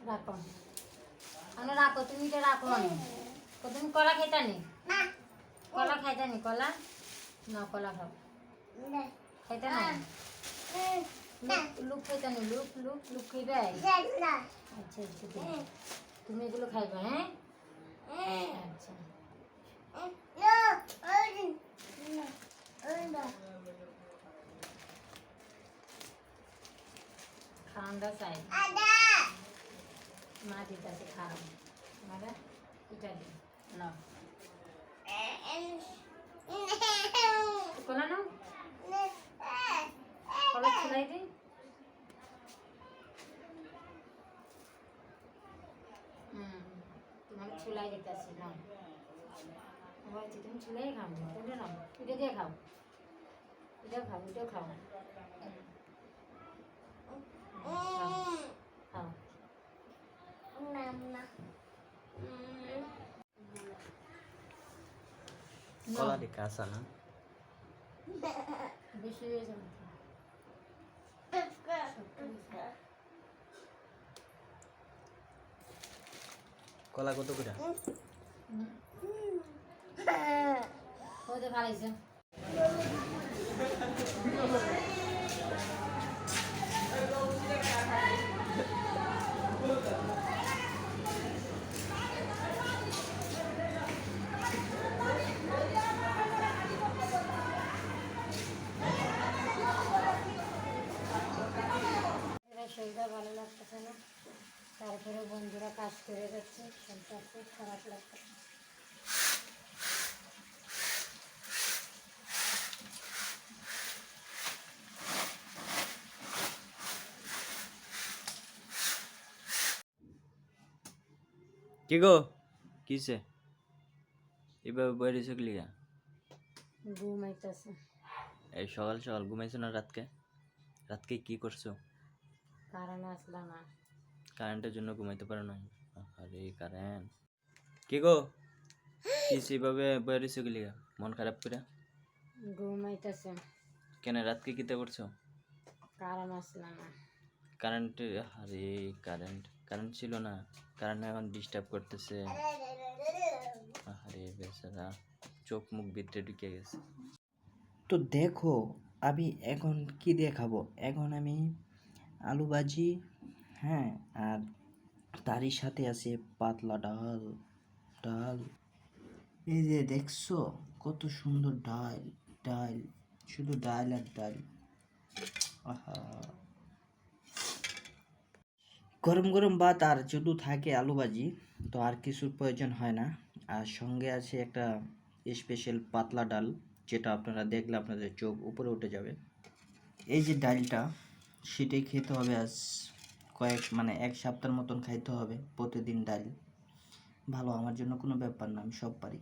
রাখো আমরা রাখো তুমি এটা রাখো তুমি কলা খাইতা নি কলা খাইতা নি কলা না কলা খাও খাইতা না লুক খাইতা নি লুক লুক লুক খাইবে আচ্ছা আচ্ছা তুমি এগুলো খাইবে হ্যাঁ আচ্ছা ঠান্ডা চাই মা দিতেছে খারাপ মারা এটা দিই না কলা নাও কলা ছুলাই দিই তোমার ছুলাই দিতেছি না বলছি তুমি ছুলাই খাও কোনটা নাও এটা দিয়ে খাও এটা খাও এটাও খাও খাও কলা di casa না বেশি হয়ে যাবে কলা কত করে ওদের ভালোইছে শরীরটা ভালো লাগতেছে না তারপরে বন্ধুরা কাজ করে যাচ্ছে শরীরটা খুব খারাপ লাগতেছে কি গো কিসে এভাবে বাইরে লিগা ঘুমাইতেছে এই সকাল সকাল ঘুমাইছো না রাতকে কি করছো কারণ আসলো না কারেন্টের জন্য ঘুমাইতে পারো না আরে কারেন্ট কি গো কিসে এভাবে বাইরে লিগা মন খারাপ করে ঘুমাইতেছে কেন রাতকে কিতে করছো কারণ আসলো না কারেন্ট আরে কারেন্ট ছিল না কারেন্ট এখন ডিস্টার্ব করতেছে আরে বেচারা চোখ মুখ ভিতরে ঢুকে গেছে তো দেখো আমি এখন কি দেখাবো এখন আমি আলু ভাজি হ্যাঁ আর তারই সাথে আছে পাতলা ডাল এই যে দেখছো কত সুন্দর ডাল শুধু ডাল আর ডাল আহা গরম গরম ভাত আর যদি থাকে আলু ভাজি তো আর কিছুর প্রয়োজন হয় না আর সঙ্গে আছে একটা স্পেশাল পাতলা ডাল যেটা আপনারা দেখলে আপনাদের চোখ উপরে উঠে যাবে এই যে ডালটা সেটাই খেতে হবে আজ এক সপ্তাহের মতন খাইতে হবে প্রতিদিন ডাল ভালো আমার জন্য কোনো ব্যাপার না আমি সব পারি